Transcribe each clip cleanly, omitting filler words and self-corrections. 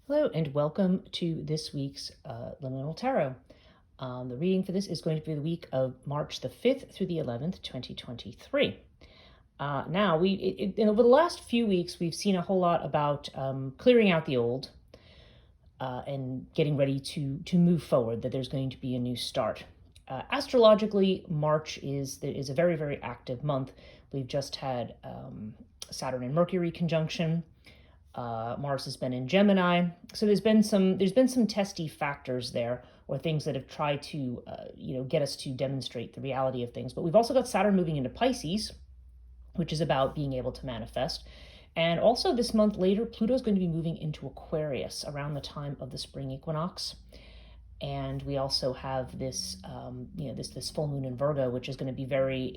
Hello and welcome to this week's Liminal Tarot. The reading for this is going to be the week of March the 5th through the 11th, 2023. Now, over the last few weeks, we've seen a whole lot about clearing out the old and getting ready to move forward, that there's going to be a new start. Astrologically, March is a very, very active month. We've just had Saturn and Mercury conjunction. Mars has been in Gemini, so there's been some testy factors there, or things that have tried to get us to demonstrate the reality of things. But we've also got Saturn moving into Pisces, which is about being able to manifest. And also this month later, Pluto is going to be moving into Aquarius around the time of the spring equinox. And we also have this this full moon in Virgo, which is going to be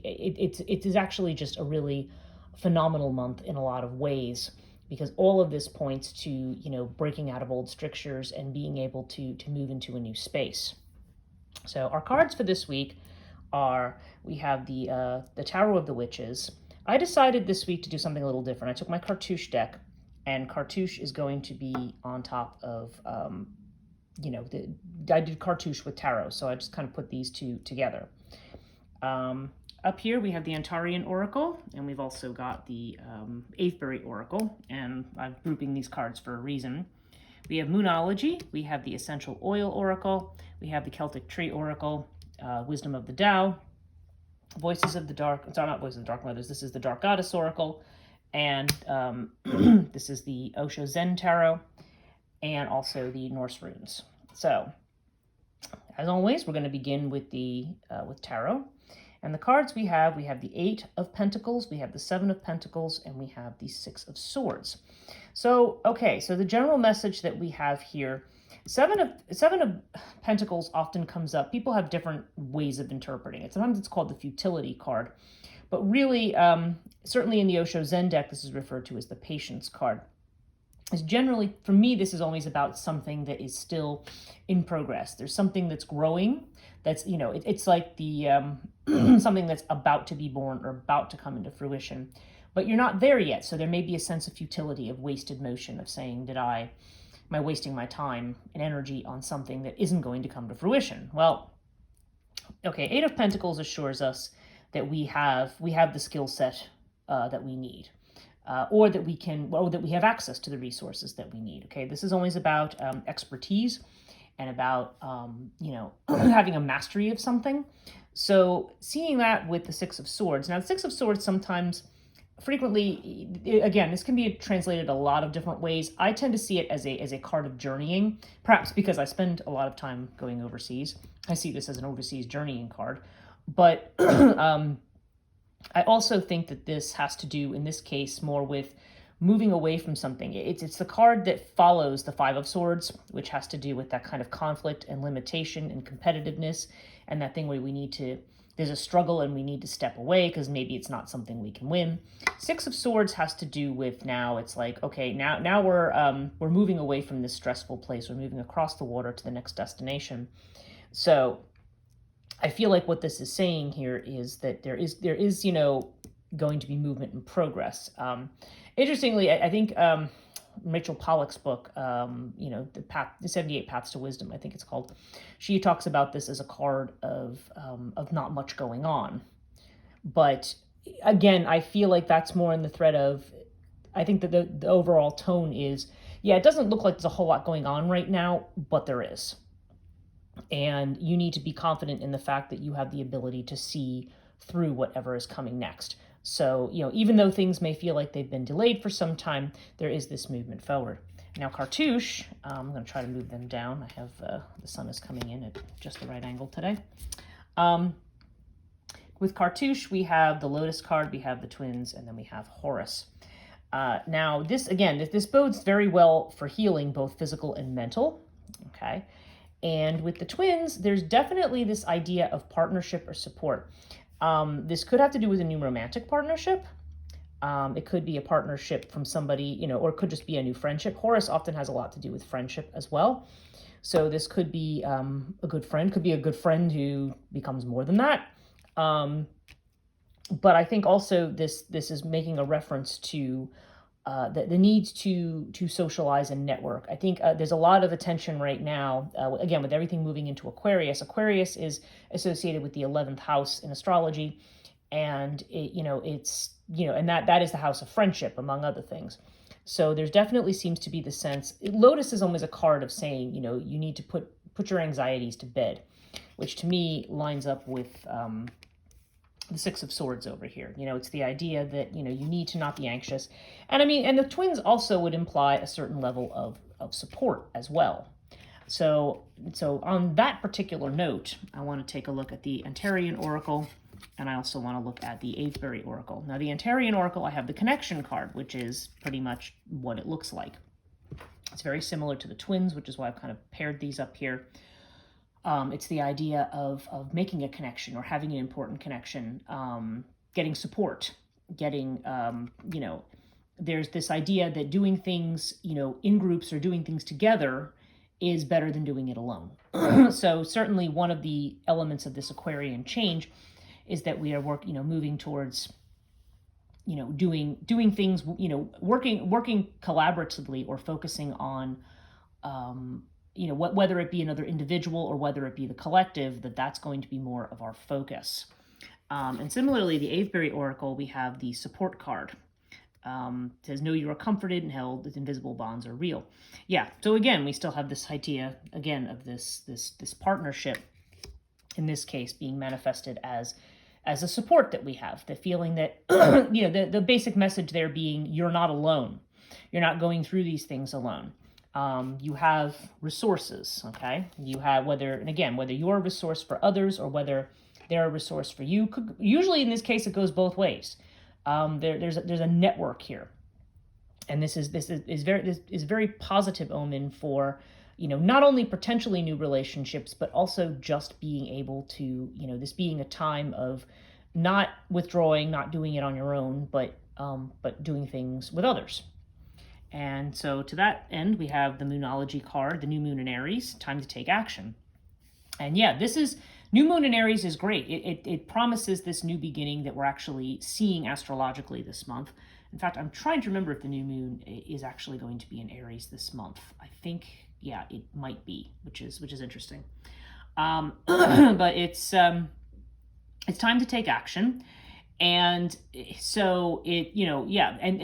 it is actually just a really phenomenal month in a lot of ways, because all of this points to breaking out of old strictures and being able to move into a new space. So our cards for this week are, we have the Tarot of the Witches. I decided this week to do something a little different. I took my Cartouche deck, and Cartouche is going to be on top of I did Cartouche with Tarot, so I just kind of put these two together. Up here we have the Antarian Oracle, and we've also got the Avebury Oracle, and I'm grouping these cards for a reason. We have Moonology, we have the Essential Oil Oracle, we have the Celtic Tree Oracle, Wisdom of the Tao, Voices of the Dark, sorry, not Voices of the Dark Mothers, this is the Dark Goddess Oracle, and this is the Osho Zen Tarot, and also the Norse Runes. So, as always, we're going to begin with with Tarot. And the cards we have the Eight of Pentacles, we have the Seven of Pentacles, and we have the Six of Swords. So, okay, so the general message that we have here, Seven of Pentacles often comes up. People have different ways of interpreting it. Sometimes it's called the Futility card. But really, certainly in the Osho Zen deck, this is referred to as the Patience card. Is generally, for me, this is always about something that is still in progress. There's something that's growing, that's, it's like the something that's about to be born or about to come into fruition, but you're not there yet. So there may be a sense of futility, of wasted motion, of saying, am I wasting my time and energy on something that isn't going to come to fruition? Well, okay, Eight of Pentacles assures us that we have the skill set that we need. Or that we have access to the resources that we need. Okay, this is always about expertise and about having a mastery of something. So seeing that with the Six of Swords. Now, the Six of Swords frequently, again, this can be translated a lot of different ways. I tend to see it as a card of journeying, perhaps because I spend a lot of time going overseas. I see this as an overseas journeying card, but I also think that this has to do, in this case, more with moving away from something. It's the card that follows the Five of Swords, which has to do with that kind of conflict and limitation and competitiveness, and that thing where there's a struggle and we need to step away because maybe it's not something we can win. Six of Swords has to do with, now it's like, okay, now we're moving away from this stressful place. We're moving across the water to the next destination. So I feel like what this is saying here is that there is going to be movement and progress. Interestingly, I think Rachel Pollack's book, the 78 Paths to Wisdom, I think it's called, she talks about this as a card of not much going on. But again, I feel like that's more in the thread of, I think that the overall tone is, it doesn't look like there's a whole lot going on right now, but there is. And you need to be confident in the fact that you have the ability to see through whatever is coming next. So, even though things may feel like they've been delayed for some time, there is this movement forward. Now, Cartouche, I'm going to try to move them down. I have the sun is coming in at just the right angle today. With Cartouche, we have the Lotus card, we have the Twins, and then we have Horus. Now, this bodes very well for healing, both physical and mental. Okay. And with the Twins, there's definitely this idea of partnership or support. This could have to do with a new romantic partnership. It could be a partnership from somebody, or it could just be a new friendship. Horus often has a lot to do with friendship as well. So this could be a good friend, could be a good friend who becomes more than that. But I think also this is making a reference to the needs to socialize and network. I think there's a lot of attention right now, again, with everything moving into Aquarius. Aquarius is associated with the 11th house in astrology, and and that is the house of friendship, among other things. So there's definitely seems to be the sense. Lotus is almost a card of saying, you need to put your anxieties to bed, which to me lines up with the Six of Swords over here. It's the idea that, you need to not be anxious. And and the twins also would imply a certain level of support as well. So on that particular note, I want to take a look at the Antarian Oracle, and I also want to look at the Avebury Oracle. Now, the Antarian Oracle, I have the connection card, which is pretty much what it looks like. It's very similar to the twins, which is why I've kind of paired these up here. It's the idea of making a connection or having an important connection, getting support, getting, there's this idea that doing things, in groups or doing things together is better than doing it alone. So certainly one of the elements of this Aquarian change is that we are moving towards, doing things, working collaboratively or focusing on, whether it be another individual or whether it be the collective, that's going to be more of our focus. And similarly, the Avebury Oracle, we have the support card. Says, know you are comforted and held, that invisible bonds are real. Yeah, so again, we still have this idea, again, of this partnership, in this case, being manifested as a support that we have, the feeling that, the basic message there being, you're not alone. You're not going through these things alone. You have resources, okay? You have, whether you're a resource for others or whether they're a resource for you. Usually in this case, it goes both ways. There's a network here. And this is very positive omen for, not only potentially new relationships, but also just being able to, this being a time of not withdrawing, not doing it on your own, but doing things with others. And so to that end, we have the Moonology card, the new moon in Aries, time to take action. And yeah, new moon in Aries is great. It promises this new beginning that we're actually seeing astrologically this month. In fact, I'm trying to remember if the new moon is actually going to be in Aries this month. I think, yeah, it might be, which is interesting. But it's time to take action. And so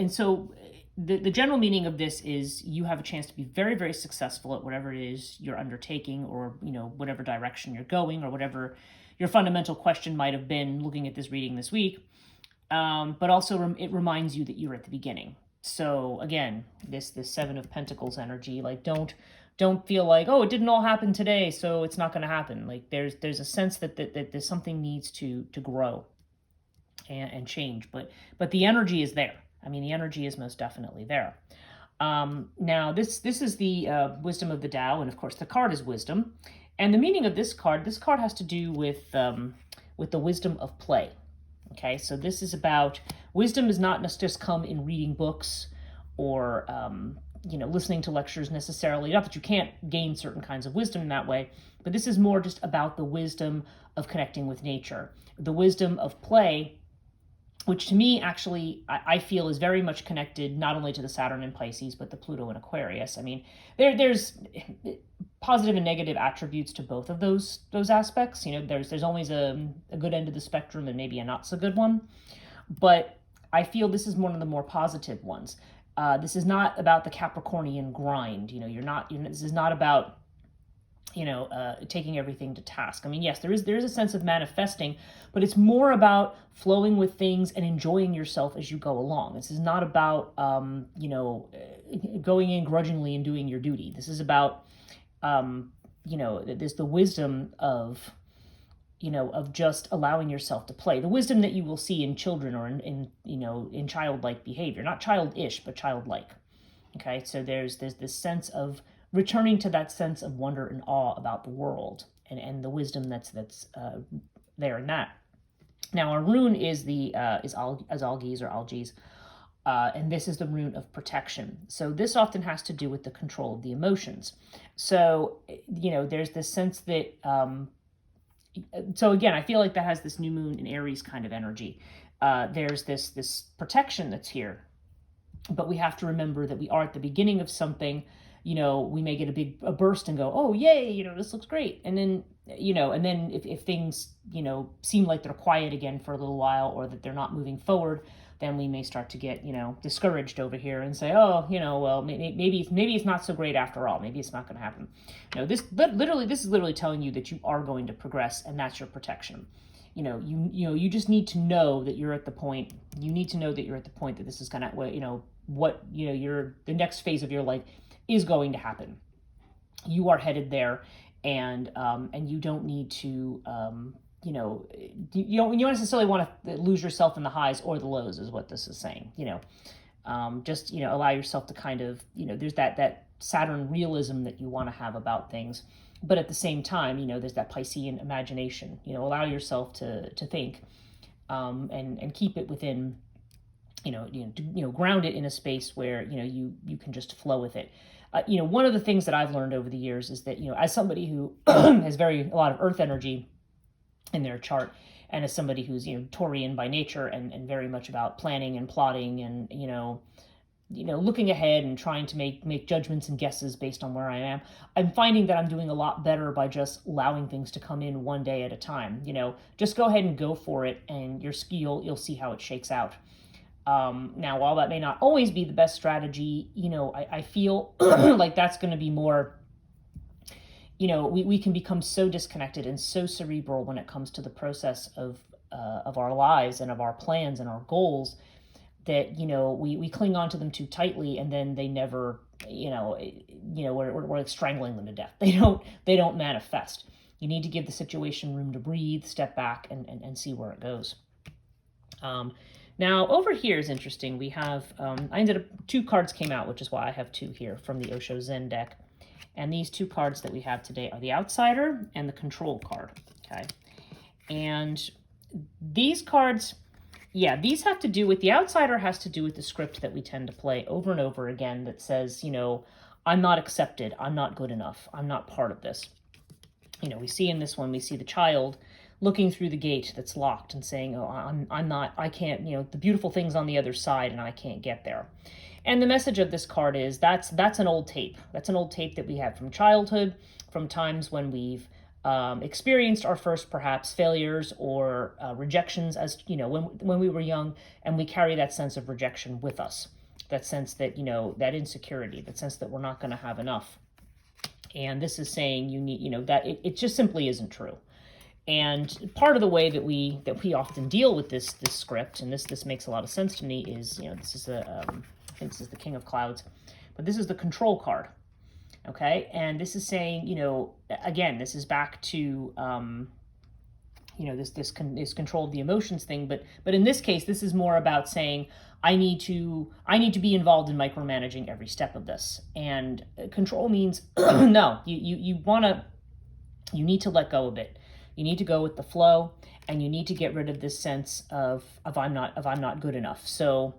so the general meaning of this is you have a chance to be very, very successful at whatever it is you're undertaking, or, whatever direction you're going, or whatever your fundamental question might have been looking at this reading this week. But also it reminds you that you're at the beginning. So again, this Seven of Pentacles energy, like don't feel like, oh, it didn't all happen today, so it's not going to happen. Like there's a sense that there's something needs to grow and change, but the energy is there. The energy is most definitely there. Now, this is the wisdom of the Tao, and of course, the card is wisdom. And the meaning of this card has to do with the wisdom of play. Okay, so this is about wisdom is not just come in reading books or listening to lectures necessarily. Not that you can't gain certain kinds of wisdom in that way, but this is more just about the wisdom of connecting with nature, the wisdom of play, which to me, actually, I feel is very much connected not only to the Saturn in Pisces, but the Pluto in Aquarius. There's positive and negative attributes to both of those aspects. There's always a good end of the spectrum and maybe a not so good one. But I feel this is one of the more positive ones. This is not about the Capricornian grind. This is not about taking everything to task. Yes, there is a sense of manifesting, but it's more about flowing with things and enjoying yourself as you go along. This is not about, going in grudgingly and doing your duty. This is about, there's the wisdom of just allowing yourself to play. The wisdom that you will see in children or in childlike behavior, not childish, but childlike. Okay, so there's this sense of returning to that sense of wonder and awe about the world and the wisdom that's there in that. Now, our rune is algaes, and this is the rune of protection. So this often has to do with the control of the emotions. So, there's this sense that, so again, I feel like that has this new moon in Aries kind of energy. There's this protection that's here. But we have to remember that we are at the beginning of something. We may get a burst and go, oh, yay, this looks great. And then, and then if things, seem like they're quiet again for a little while, or that they're not moving forward, then we may start to get, discouraged over here and say, oh, well, maybe it's not so great after all. Maybe it's not going to happen. This is literally telling you that you are going to progress, and that's your protection. You just need to know that you're at the point. You need to know that you're at the point that this is going to, the next phase of your life is going to happen. You are headed there, and you don't need to, you don't necessarily want to lose yourself in the highs or the lows, is what this is saying. Just allow yourself to kind of, there's that Saturn realism that you want to have about things. But at the same time, there's that Piscean imagination. Allow yourself to think, and keep it within, ground it in a space where you can just flow with it. One of the things that I've learned over the years is that as somebody who has a lot of Earth energy in their chart, and as somebody who's Taurian by nature, and very much about planning and plotting, and looking ahead and trying to make judgments and guesses based on where I am, I'm finding that I'm doing a lot better by just allowing things to come in one day at a time. Just go ahead and go for it, and you'll see how it shakes out. Now, while that may not always be the best strategy, I feel like that's going to be more, we can become so disconnected and so cerebral when it comes to the process of our lives and of our plans and our goals, that we cling on to them too tightly, and then they never, we're like strangling them to death. They don't manifest. You need to give the situation room to breathe, step back, and see where it goes. Now over here is interesting. We have I ended up 2 cards came out, which is why I have 2 here from the Osho Zen deck. And these 2 cards that we have today are the Outsider and the Control card. Okay, and these cards, yeah, these have to do with, the Outsider has to do with the script that we tend to play over and over again that says, I'm not accepted, I'm not good enough, I'm not part of this. We see in this one, we see the child looking through the gate that's locked and saying, oh, I can't, the beautiful thing's on the other side and I can't get there. And the message of this card is that's an old tape. That's an old tape that we had from childhood, from times when we've experienced our first perhaps failures or rejections, as when we were young, and we carry that sense of rejection with us, that sense that that insecurity, that sense that we're not going to have enough. And this is saying you need that it just simply isn't true. And part of the way that we often deal with this script, and this makes a lot of sense to me, is this is I think this is the King of Clouds, but this is the Control card. Okay, and this is saying, again, this is back to, this control of the emotions thing, but in this case, this is more about saying, I need to be involved in micromanaging every step of this. And control means, no, you need to let go of it. You need to go with the flow, and you need to get rid of this sense of I'm not good enough. So,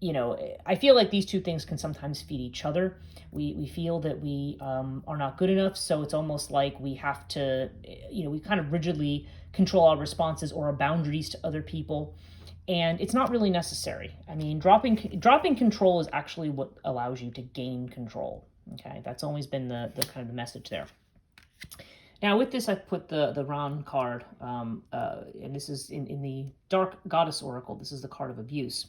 I feel like these 2 things can sometimes feed each other. We feel that we are not good enough, so it's almost like we have to, we kind of rigidly control our responses or our boundaries to other people, and it's not really necessary. I mean, dropping control is actually what allows you to gain control. Okay, that's always been the kind of the message there. Now with this, I've put the Ran card, and this is in the Dark Goddess Oracle. This is the card of abuse.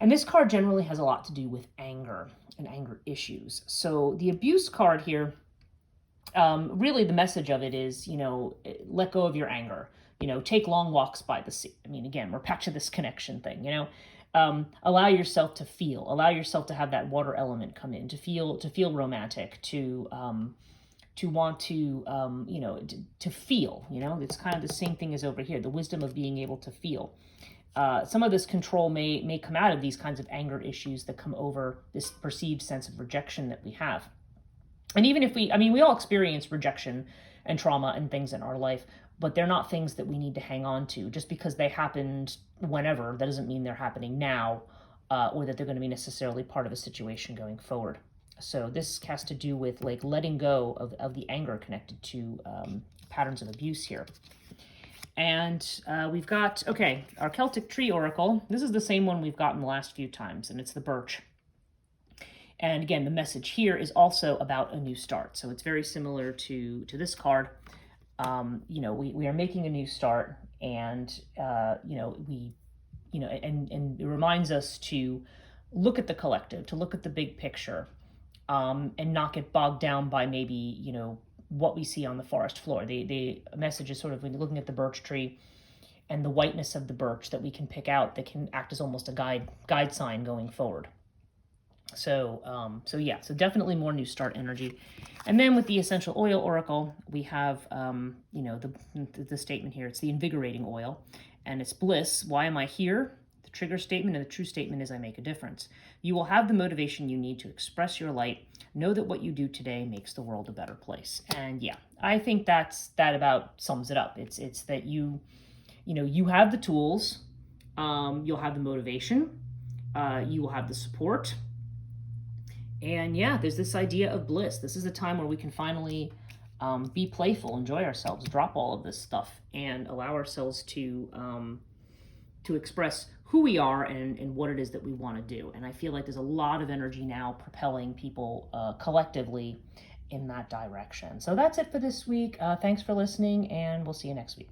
And this card generally has a lot to do with anger and anger issues. So the abuse card here, really the message of it is, let go of your anger. Take long walks by the sea. I mean, again, we're back to this connection thing, allow yourself to feel, allow yourself to have that water element come in, to feel romantic, to want to, to feel, it's kind of the same thing as over here, the wisdom of being able to feel. Some of this control may come out of these kinds of anger issues that come over this perceived sense of rejection that we have. And even if we all experience rejection and trauma and things in our life, but they're not things that we need to hang on to. Just because they happened whenever, that doesn't mean they're happening now, or that they're going to be necessarily part of a situation going forward. So this has to do with like letting go of the anger connected to patterns of abuse here. And we've got, okay, our Celtic Tree Oracle. This is the same one we've gotten the last few times, and it's the birch. And again, the message here is also about a new start. So it's very similar to this card. We are making a new start, and, and it reminds us to look at the collective, to look at the big picture, and not get bogged down by maybe, what we see on the forest floor. The message is sort of when you're looking at the birch tree and the whiteness of the birch that we can pick out that can act as almost a guide sign going forward. So definitely more new start energy. And then with the essential oil oracle, we have, the statement here. It's the invigorating oil, and it's bliss. Why am I here? The trigger statement, and the true statement is I make a difference. You will have the motivation you need to express your light. Know that what you do today makes the world a better place. And yeah, I think that about sums it up. It's that you have the tools, you'll have the motivation, you will have the support. And yeah, there's this idea of bliss. This is a time where we can finally be playful, enjoy ourselves, drop all of this stuff, and allow ourselves to express who we are and what it is that we want to do. And I feel like there's a lot of energy now propelling people collectively in that direction. So that's it for this week. Thanks for listening, and we'll see you next week.